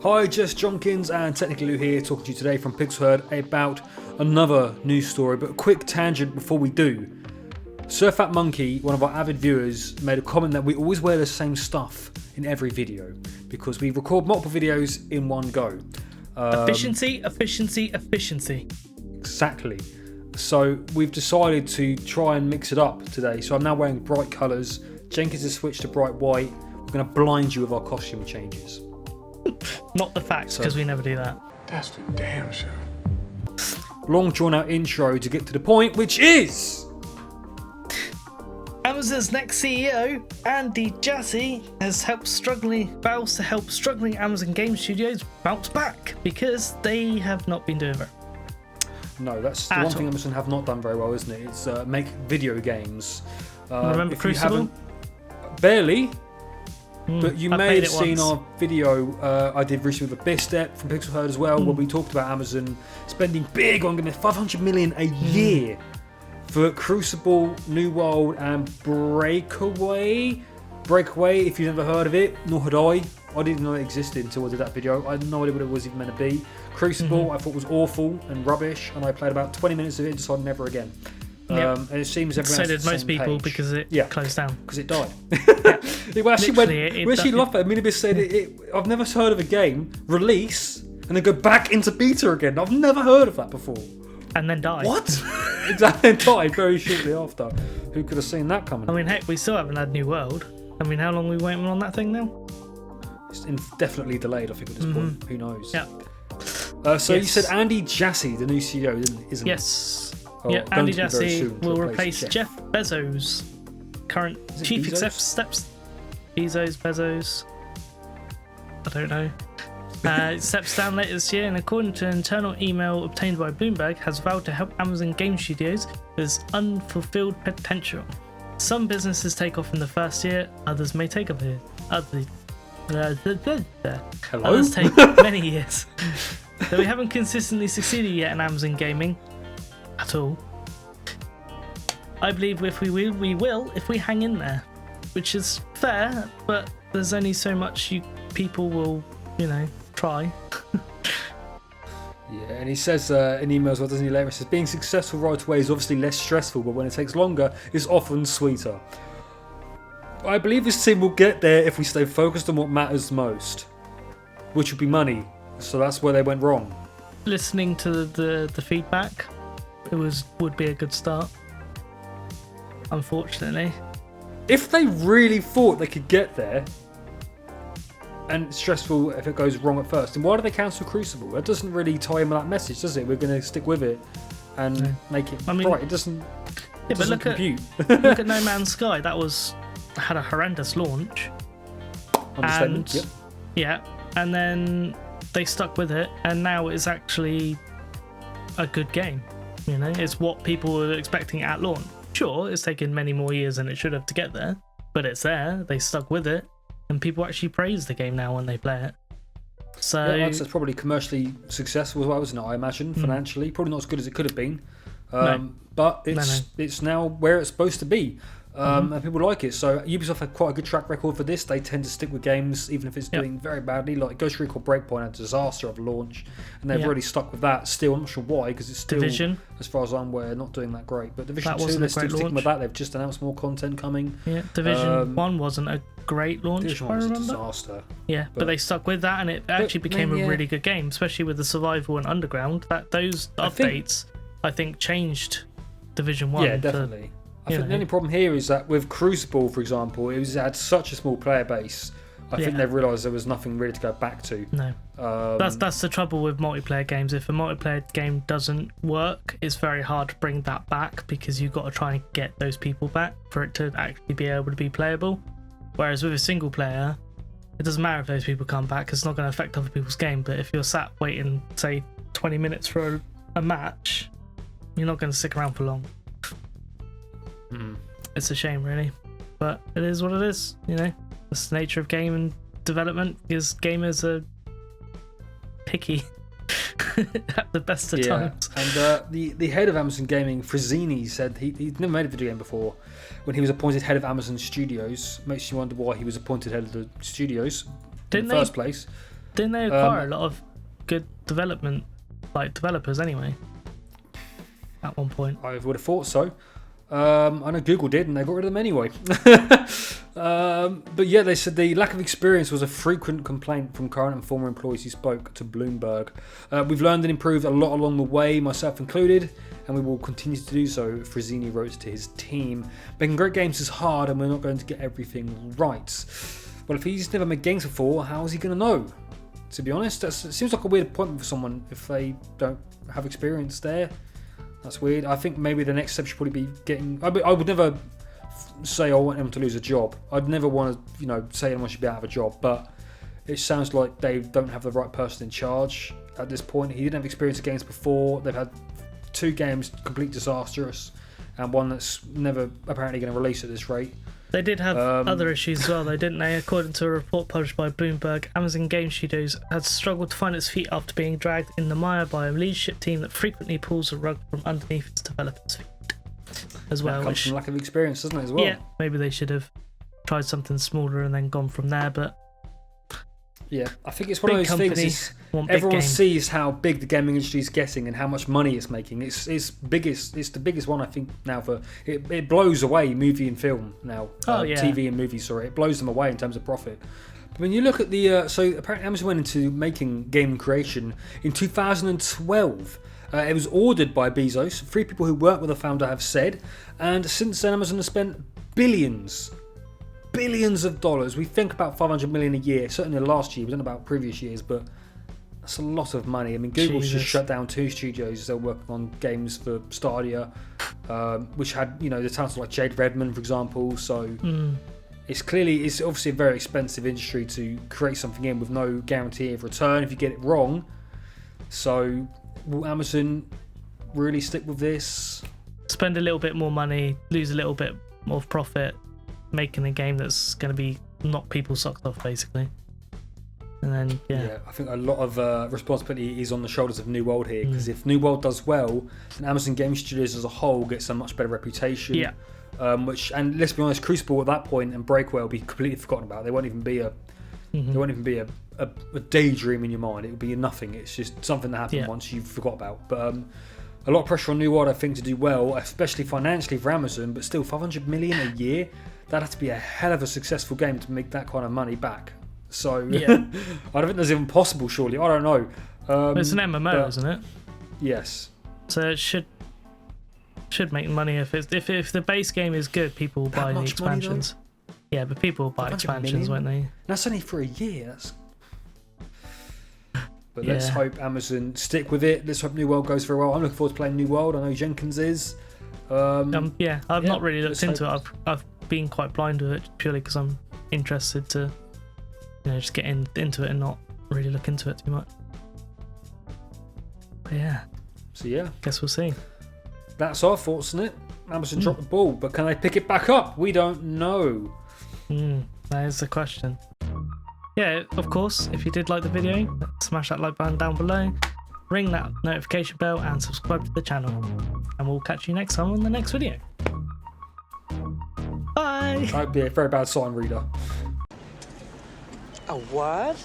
Hi, Jess Jonkins and Technically Lou here, talking to you today from Pixel Herd about another news story, but a quick tangent before we do. Sir Fat Monkey, one of our avid viewers, made a comment that we always wear the same stuff in every video because we record multiple videos in one go. Efficiency. Exactly. So we've decided to try and mix it up today. So I'm now wearing bright colours. Jenkins has switched to bright white. We're going to blind you with our costume changes. Not the facts, because we never do that. That's for damn sure. Long drawn out intro to get to the point, which is... Amazon's next CEO, Andy Jassy, vows to help struggling Amazon game studios bounce back because they have not been doing very well. No, that's the one thing Amazon have not done very well, isn't it? It's make video games. Remember Crucible? Barely. But you I may played have it seen once. our video I did recently with Bistep from Pixel Herd as well, where we talked about Amazon spending big on giving 500 million a year for Crucible, New World, and Breakaway. Breakaway, if you've never heard of it, nor had I. I didn't know it existed until I did that video. I had no idea what it was even meant to be. Crucible, I thought was awful and rubbish, and I played about 20 minutes of it and decided never again. And it seems everyone So else did most people because it closed down. because it died. It actually loved it. Minibus said, I've never heard of a game release and then go back into beta again. I've never heard of that before. And then died. What? Exactly, and died very shortly after. Who could have seen that coming? I mean, heck, we still haven't had New World. I mean, how long are we waiting on that thing now? It's indefinitely delayed, I think, at this point. Who knows? Yeah. So you said Andy Jassy, the new CEO, isn't it? Yes. Oh, Yeah, going Andy to be very Jassy soon to will replace Jeff. Jeff Bezos, current Is it chief Bezos? exec steps. Bezos. I don't know. Steps down later this year, and according to an internal email obtained by Bloomberg, has vowed to help Amazon game studios with unfulfilled potential. Some businesses take off in the first year, others may take off here. Hello? Others take many years. Though we haven't consistently succeeded yet in Amazon gaming at all, I believe if we will if we hang in there, which is fair, but there's only so much people will, try. Yeah, and he says in emails, doesn't he, later? He says, being successful right away is obviously less stressful, but when it takes longer, it's often sweeter. I believe this team will get there if we stay focused on what matters most, which would be money. So that's where they went wrong. Listening to the feedback, would be a good start. Unfortunately, If they really thought they could get there, and it's stressful if it goes wrong at first, then why do they cancel Crucible? That doesn't really tie in with that message, does it? We're going to stick with it and make it right. It doesn't. yeah. But look compute. look at No Man's Sky. That had a horrendous launch. Understatement. Yep. Yeah, and then they stuck with it, and now it's actually a good game. It's what people were expecting at launch. Sure, it's taken many more years than it should have to get there, but it's there. They stuck with it, and people actually praise the game now when they play it. So Yeah, that's probably commercially successful as well, isn't it? I imagine financially, probably not as good as it could have been, but it's now where it's supposed to be. And people like it. So Ubisoft had quite a good track record for this. They tend to stick with games even if it's doing very badly. Like Ghost Recon Breakpoint had a disaster of launch, and they've really stuck with that. Still, I'm not sure why, because it's still, Division, as far as I'm aware, not doing that great. But Division 2, wasn't they're a still great sticking launch. with that. They've just announced more content coming. yeah, Division 1 wasn't a great launch, Division if 1 I was a remember. disaster. Yeah, but they stuck with that, and it actually became a really good game, especially with the survival and underground. Those updates, I think, changed Division 1. Yeah, definitely. I think the only problem here is that with Crucible, for example, it had such a small player base. I think they've realised there was nothing really to go back to. No, that's the trouble with multiplayer games. If a multiplayer game doesn't work, it's very hard to bring that back because you've got to try and get those people back for it to actually be able to be playable. Whereas with a single player, it doesn't matter if those people come back, 'cause it's not going to affect other people's game. But if you're sat waiting, say, 20 minutes for a match, you're not going to stick around for long. It's a shame, really, but it is what it is. That's the nature of game and development, because gamers are picky at the best of times. And the head of Amazon Gaming, Frazzini, said he'd never made a video game before. When he was appointed head of Amazon Studios, makes you wonder why he was appointed head of the studios in the first place. Didn't they acquire a lot of good developers anyway? At one point. I would have thought so. I know Google did, and they got rid of them anyway. But yeah, they said the lack of experience was a frequent complaint from current and former employees who spoke to Bloomberg. We've learned and improved a lot along the way, myself included, and we will continue to do so, Frazzini wrote to his team. Making great games is hard, and we're not going to get everything right. Well, if he's never made games before, how is he going to know? To be honest, it seems like a weird appointment for someone if they don't have experience there. That's weird. I think maybe the next step should probably be getting... I would never say I want him to lose a job. I'd never want to, say anyone should be out of a job. But it sounds like they don't have the right person in charge at this point. He didn't have experience of games before. They've had 2 games complete disastrous, and one that's never apparently going to release at this rate. They did have other issues as well, though, didn't they? According to a report published by Bloomberg, Amazon Game Studios has struggled to find its feet after being dragged in the mire by a leadership team that frequently pulls the rug from underneath its developers' feet. As well, that comes from lack of experience, doesn't it? As well. Yeah, maybe they should have tried something smaller and then gone from there. But yeah, I think it's one of those things. Everyone sees how big the gaming industry is getting and how much money it's making. It's biggest. It's the biggest one, I think, now. For it blows away movie and film now. TV and movies. Sorry, it blows them away in terms of profit. But when you look at the so apparently Amazon went into making game creation in 2012. It was ordered by Bezos. 3 people who work with the founder have said, and since then Amazon has spent billions of dollars. We think about 500 million a year. Certainly last year. We don't know about previous years, but that's a lot of money. I mean, Google's just shut down 2 studios. They're working on games for Stadia, which had the talents like Jade Redmond, for example. So it's obviously a very expensive industry to create something in with no guarantee of return if you get it wrong. So will Amazon really stick with this? Spend a little bit more money, lose a little bit more of profit, making a game that's going to be knock people's socks off, basically. And then, yeah, I think a lot of responsibility is on the shoulders of New World here, because if New World does well, then Amazon Game Studios as a whole gets a much better reputation. Yeah. And let's be honest, Crucible at that point and Breakwell will be completely forgotten about. They won't even be a daydream in your mind. It will be nothing. It's just something that happened once you forgot about. But a lot of pressure on New World, I think, to do well, especially financially for Amazon. But still, 500 million a year. That'd have to be a hell of a successful game to make that kind of money back. So I don't think that's even possible. Surely, I don't know. It's an MMO, isn't it? Yes. So it should make money if the base game is good. People will buy the expansions. Yeah, but people will buy expansions, won't they? That's only for a year. But let's hope Amazon stick with it. Let's hope New World goes very well. I'm looking forward to playing New World. I know Jenkins is. I've not really looked into it. I've been quite blind with it purely because I'm interested to, just get into it and not really look into it too much. But yeah. So yeah. Guess we'll see. That's our thoughts on it. Amazon dropped the ball, but can they pick it back up? We don't know. That is the question. Yeah, of course, if you did like the video, smash that like button down below, ring that notification bell and subscribe to the channel. And we'll catch you next time on the next video. Bye! I'd be a very bad sign reader. A what?